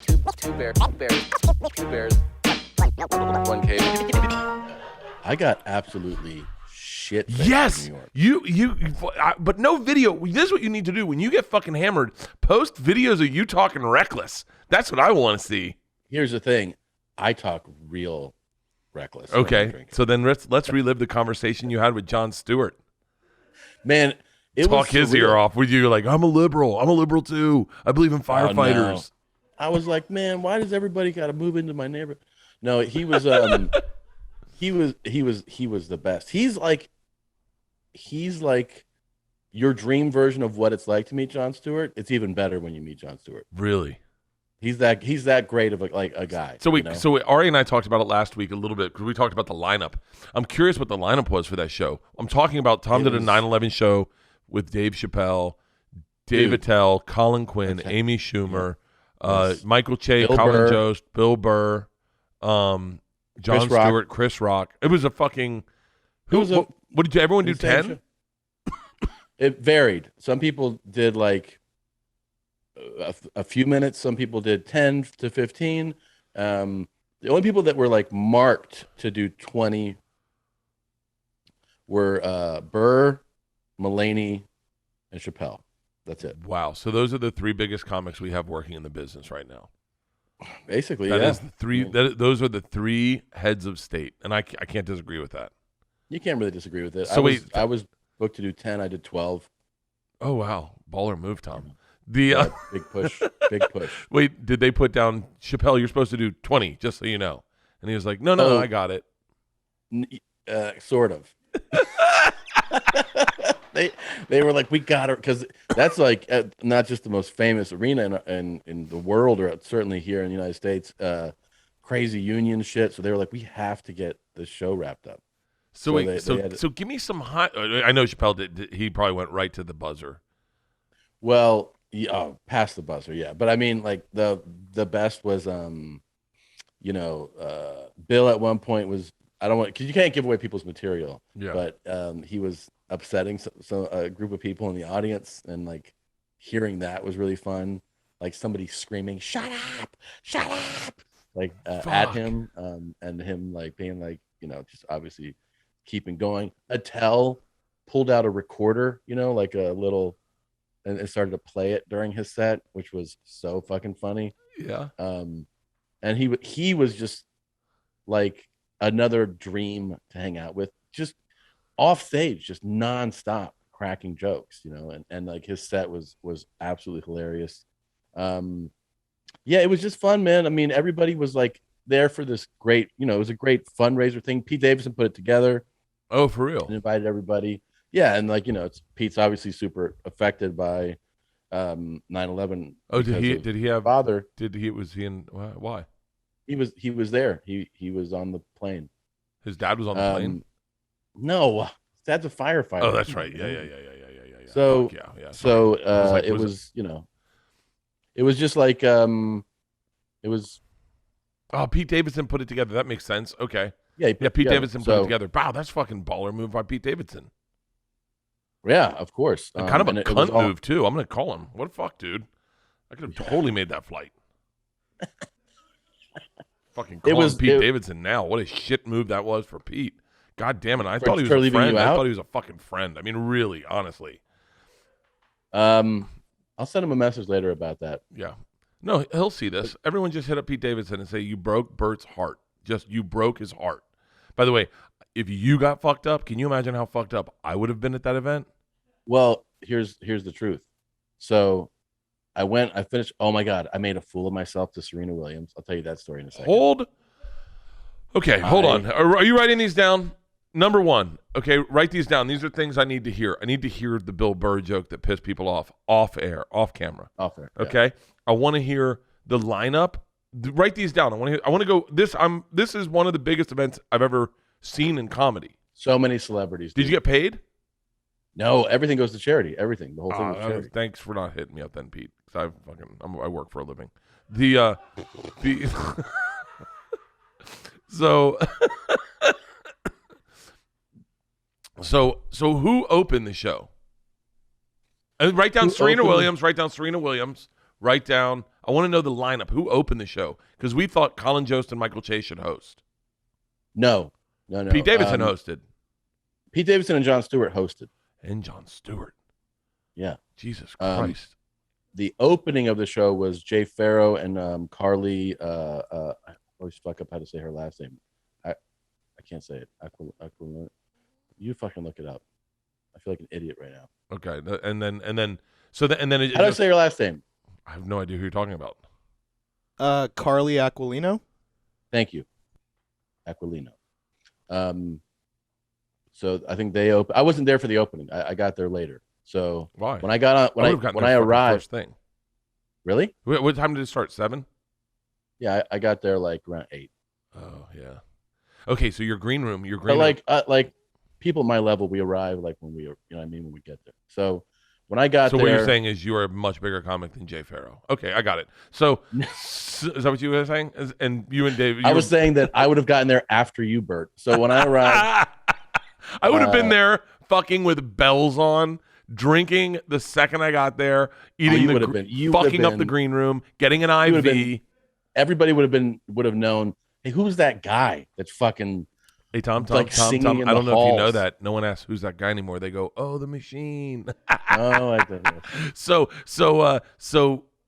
Two bears, one cave. I got absolutely shit. Yes, in New York. but no video. This is what you need to do when you get fucking hammered. Post videos of you talking reckless. That's what I want to see. Here's the thing, I talk real reckless. Okay, so then let's relive the conversation you had with Jon Stewart. Man, it talk was his surreal. ear off with you. Like, I'm a liberal too. I believe in firefighters. Oh, no. I was like, man, why does everybody got to move into my neighborhood? No, he was he was the best. He's like your dream version of what it's like to meet Jon Stewart. It's even better when you meet Jon Stewart. Really? He's that great of a guy. So Ari and I talked about it last week a little bit because we talked about the lineup. I'm curious what the lineup was for that show. I'm talking about Tom did a 9/11 show with Dave Chappelle, Dave Attell, Colin Quinn, Amy Schumer, Michael Che, Bill Colin Burr. Jost, Bill Burr, Jon Stewart, Chris Rock. It was a fucking. What did you? Everyone do 10? It varied. Some people did like a few minutes. Some people did 10 to 15. The only people that were like marked to do 20 were Burr, Mulaney, and Chappelle. That's it. Wow. So those are the three biggest comics we have working in the business right now. Basically, That yeah. is the three. Those are the three heads of state, and I can't disagree with that. You can't really disagree with it. So I was booked to do 10. I did 12. Oh wow, baller move, Tom. Big push. Big push. Wait, did they put down Chappelle? You're supposed to do 20, just so you know. And he was like, no, I got it. Sort of. They were like, we got her, because that's like not just the most famous arena in the world, or certainly here in the United States. Crazy union shit. So they were like, we have to get this show wrapped up. So give me some hot. I know Chappelle did. He probably went right to the buzzer. Well, past the buzzer, yeah. But I mean, like the best was, Bill at one point was, I don't want, because you can't give away people's material. Yeah. But he was upsetting a group of people in the audience, and like hearing that was really fun. Like somebody screaming, "Shut up! Shut up!" Like at him, and him like being like, just obviously keeping going. Attell pulled out a recorder, like a little, and started to play it during his set, which was so fucking funny. Yeah. And he was just like another dream to hang out with, just off stage, just nonstop cracking jokes, and like his set was absolutely hilarious. Yeah, it was just fun, man. I mean, everybody was like there for this great, it was a great fundraiser thing. Pete Davidson put it together. Oh, for real? And invited everybody. Yeah, and like, Pete's obviously super affected by 9/11. Oh, did he have father? Was he in? Why? He was there. He was on the plane. His dad was on the plane. No, his dad's a firefighter. Oh, that's right. Yeah. So yeah. So it was it was just like it was. Oh, Pete Davidson put it together. That makes sense. Okay. Yeah, Pete Davidson put it together. Wow, that's fucking baller move by Pete Davidson. Yeah, of course. And kind of a cunt move too. I'm gonna call him. What the fuck, dude? I could have totally made that flight. Fucking call Pete Davidson now. What a shit move that was for Pete. God damn it! I thought he was a friend. I thought he was a fucking friend. I mean, really, honestly. I'll send him a message later about that. Yeah. No, he'll see this. Everyone just hit up Pete Davidson and say, you broke Bert's heart. You broke his heart. By the way, if you got fucked up, can you imagine how fucked up I would have been at that event? Well, here's the truth. So I finished. Oh my God, I made a fool of myself to Serena Williams. I'll tell you that story in a second. Hold on. Are you writing these down? Number one, okay, write these down. These are things I need to hear. I need to hear the Bill Burr joke that pissed people off air, off camera. Off air. Okay. Yeah. I want to hear the lineup. Write these down. I want to go. This is one of the biggest events I've ever seen in comedy. So many celebrities. Did you get paid? No, everything goes to charity. Everything. The whole thing goes to charity. Thanks for not hitting me up then, Pete. Because I work for a living. So who opened the show? And write down Serena Williams. Write down Serena Williams. Write down. I want to know the lineup. Who opened the show? Because we thought Colin Jost and Michael Che should host. No. Pete Davidson hosted. Pete Davidson and Jon Stewart hosted. And Jon Stewart. Yeah. Jesus Christ. The opening of the show was Jay Farrow and Carly. I always fuck up how to say her last name. I can't say it. You fucking look it up. I feel like an idiot right now. Okay, and then how do I say her last name? I have no idea who you're talking about. Carly Aquilino. Thank you, Aquilino. So I think they open. I wasn't there for the opening. I got there later. So why? When I got on, when I arrived, first thing. Really? What time did it start? 7? Yeah, I got there like around 8. Oh yeah. Okay, so your green room. Like people at my level, we arrive like when we, you know what I mean, when we get there. So when I got there, what you're saying is you are a much bigger comic than Jay Farrow. Okay, I got it. So is that what you were saying? And you and Dave? I was saying that I would have gotten there after you, Bert. So when I arrived, I would have been there, fucking with bells on, drinking the second I got there, eating fucking up the green room, getting an IV. Everybody would have known. Hey, who's that guy that's fucking? Hey, Tom. I don't know if you know that. No one asks who's that guy anymore. They go, "Oh, the machine." Oh, I don't know. So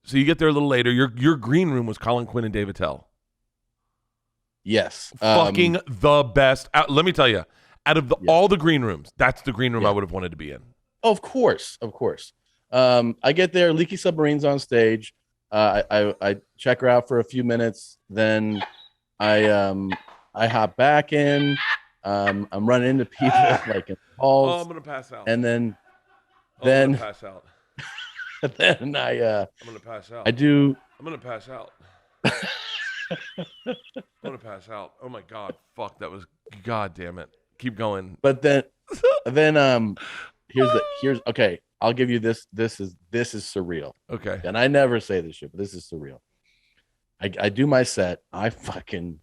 you get there a little later. Your green room was Colin Quinn and Dave Attell. Yes, fucking the best. Let me tell you, out of all the green rooms, that's the green room I would have wanted to be in. Of course. I get there. Leaky Submarine's on stage. I check her out for a few minutes. Then I hop back in. I'm running into people like in halls. Oh, I'm gonna pass out. And then I'm gonna pass out. then I'm gonna pass out. I'm gonna pass out. I'm gonna pass out. Oh my god, fuck, that was, god damn it. Keep going. But then here's okay. I'll give you this. This is surreal. Okay. And I never say this shit, but this is surreal. I do my set. I fucking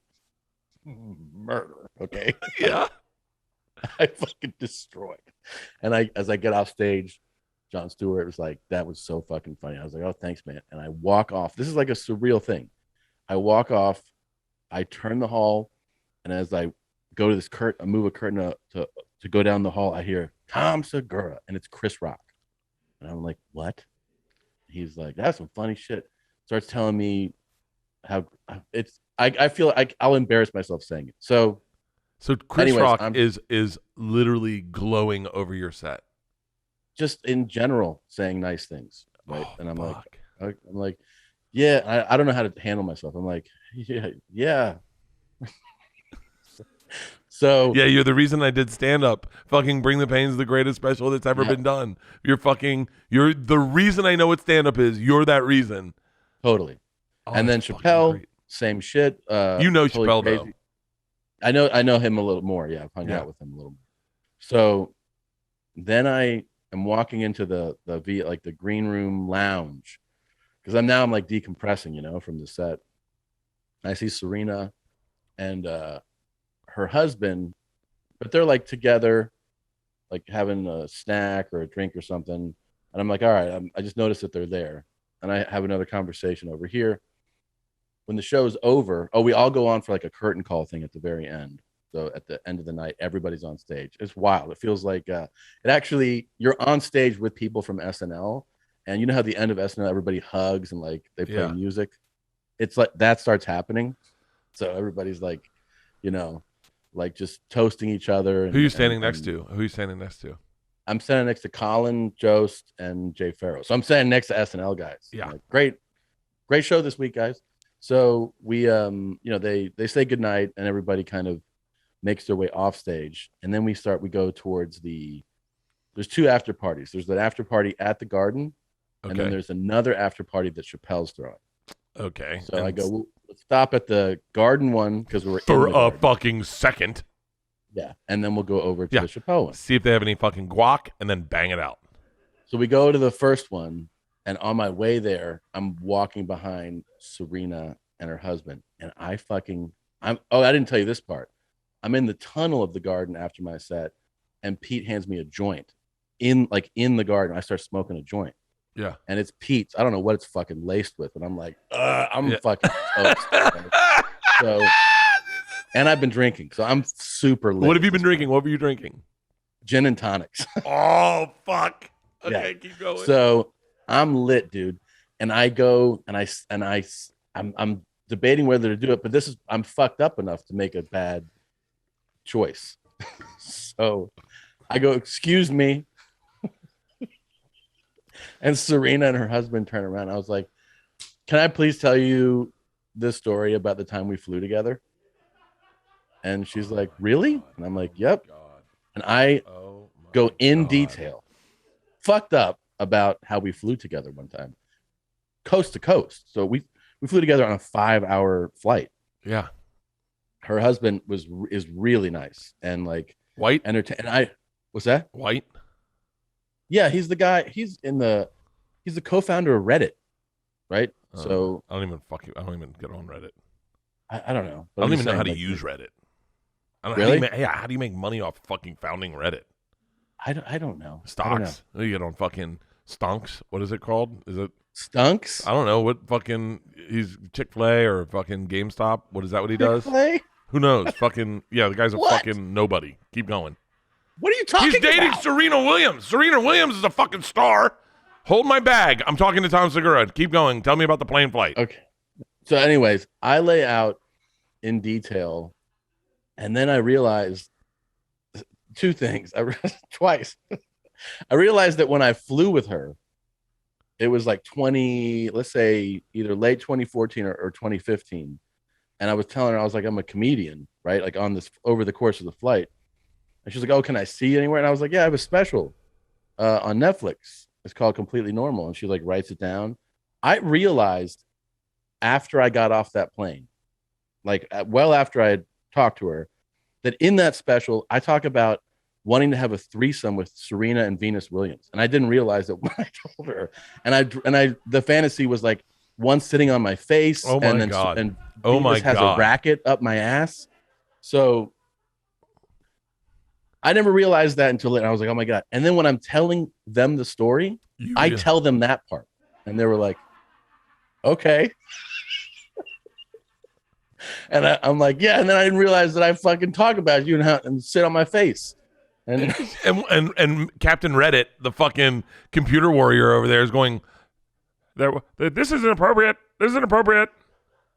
murder. Okay. Yeah. I fucking destroy. And as I get off stage, Jon Stewart was like, "That was so fucking funny." I was like, "Oh, thanks, man." And I walk off. This is like a surreal thing. I walk off. I turn the hall, and as I go to this curtain, I move a curtain to go down the hall. I hear Tom Segura, and it's Chris Rock. And I'm like, "What?" He's like, "That's some funny shit." Starts telling me how it's. I feel like I'll embarrass myself saying it. So Chris Rock is literally glowing over your set. Just in general, saying nice things, right? And I'm like, yeah. I don't know how to handle myself. I'm like, yeah. So yeah, you're the reason I did stand up. Fucking Bring the Pain's the greatest special that's ever been done. You're the reason I know what stand up is. You're that reason. Totally. And then Chappelle, same shit. You know Chappelle though. I know him a little more. Yeah, I've hung out with him a little more. So then I am walking into the green room lounge because I'm like decompressing, from the set. I see Serena and her husband, but they're like together, like having a snack or a drink or something. And I'm like, all right, I just noticed that they're there. And I have another conversation over here. When the show's over, we all go on for like a curtain call thing at the very end. So at the end of the night, everybody's on stage. It's wild. It feels like you're on stage with people from SNL. And you know how at the end of SNL, everybody hugs and like they play music. It's like that starts happening. So everybody's like, like just toasting each other. Who are you standing next to? Who are you standing next to? I'm standing next to Colin Jost and Jay Farrow. So I'm standing next to SNL guys. Yeah. Like, great show this week, guys. So we, they say goodnight and everybody kind of makes their way off stage. And then we go towards there's 2 after parties. There's an after party at the Garden. Okay. And then there's another after party that Chappelle's throwing. Okay. So I go, let's stop at the Garden one because we're for a fucking second. Yeah. And then we'll go over to the Chappelle one. See if they have any fucking guac and then bang it out. So we go to the first one. And on my way there, I'm walking behind Serena and her husband. And I didn't tell you this part. I'm in the tunnel of the Garden after my set. And Pete hands me a joint in the Garden. I start smoking a joint. Yeah. and it's Pete's. I don't know what it's fucking laced with, and I'm like, I'm Yeah. fucking toast. So, and I've been drinking, so I'm super lit. What have you been drinking? What were you drinking? Gin and tonics. Oh, fuck. Okay, Yeah. keep going. So I'm lit, dude. And I go and I'm debating whether to do it, but I'm fucked up enough to make a bad choice. So I go, excuse me. And Serena and her husband turn around. I was like, can I please tell you this story about the time we flew together? And she's like, really? And I'm like, yep. And I go in detail, fucked up, about how we flew together one time, coast to coast. So we flew together on a 5-hour flight. Yeah. Her husband is really nice and like White. What's that? White. Yeah, he's the guy. He's the co-founder of Reddit, right? So I don't even I don't even get on Reddit. I don't know. I don't even know how to use Reddit. I don't Really? How do you make money off fucking founding Reddit? I don't know. Stocks. You get on fucking Stonks. What is it called? Is it Stunks? I don't know what fucking he's Chick-fil-A or fucking GameStop. What is that? What he does? Chick-fil-A? Who knows? Fucking yeah, the guy's a What? fucking nobody. Keep going. What are you talking He's dating about? Serena Williams. Serena Williams is a fucking star. Hold my bag. I'm talking to Tom Segura. Keep going. Tell me about the plane flight. Okay. So, anyways, I lay out in detail, and then I realized two things. Twice. I realized that when I flew with her, it was like let's say either late 2014 or 2015. And I was telling her, I was like, I'm a comedian, right? Like over the course of the flight. And she's like, oh, can I see you anywhere? And I was like, yeah, I have a special on Netflix. It's called Completely Normal. And she like writes it down. I realized after I got off that plane, like well after I had talked to her, that in that special, I talk about wanting to have a threesome with Serena and Venus Williams. And I didn't realize that when I told her. And the fantasy was like one sitting on my face. Oh my and then, God. And Oh my Venus has God. a racket up my ass. So I never realized that until later. I was like, oh my God. And then when I'm telling them the story, I tell them that part. And they were like, okay. And I'm like, yeah. And then I didn't realize that I fucking talk about you and sit on my face. And Captain Reddit, the fucking computer warrior over there, is going, this isn't appropriate. This isn't appropriate.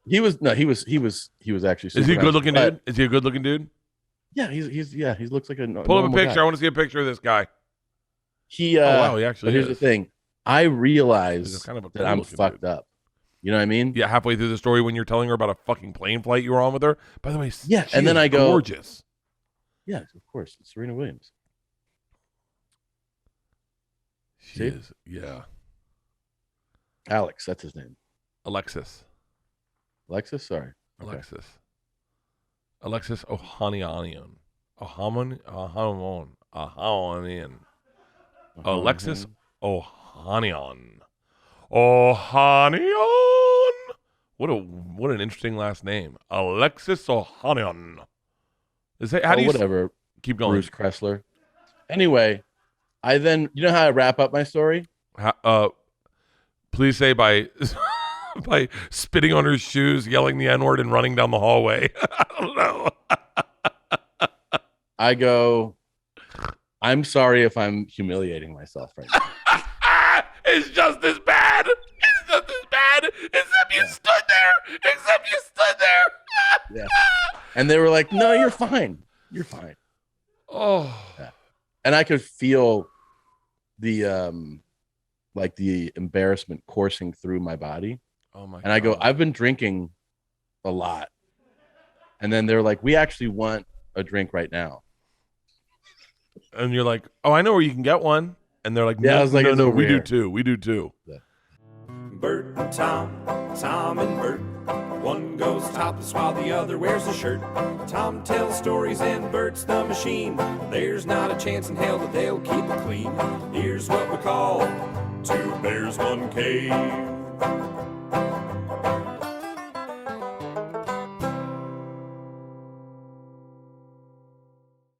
he was actually super Is he a nice, good looking but- dude? Is he a good looking dude? Yeah, he looks like a Pull up a normal picture. guy. I want to see a picture of this guy. He Oh, wow, he actually but here's is. the thing. I He's realize kind of a that I'm cool-looking fucked dude. up. You know what I mean? Yeah, halfway through the story when you're telling her about a fucking plane flight you were on with her. By the way, Yeah, she and then is I go- gorgeous. Yeah, of course. It's Serena Williams. She See? is. Yeah. Alex, that's his name. Alexis. Alexis, sorry. Okay. Alexis Ohanian. Ohanian. Alexis Ohanian. Ohanian. What an interesting last name. Alexis Ohanian. Is that how do you whatever? keep going? Bruce Kressler. Anyway, I then you know how I wrap up my story? Please say by by spitting on her shoes, yelling the N-word, and running down the hallway. I don't know. I go, I'm sorry if I'm humiliating myself right now. It's just as bad. It's just as bad. Except you stood there. Yeah. And they were like, no, you're fine. You're fine. Oh. Yeah. And I could feel the like the embarrassment coursing through my body. Oh my God. And I go, I've been drinking a lot. And then they're like, we actually want a drink right now. And you're like, oh, I know where you can get one. And they're like, Yeah, no, I was like, no, it's no, over we do here. too. We do too. Bert and Tom, Tom and Bert. One goes topless while the other wears a shirt. Tom tells stories and Bert's the machine. There's not a chance in hell that they'll keep it clean. Here's what we call 2 bears, 1 cave.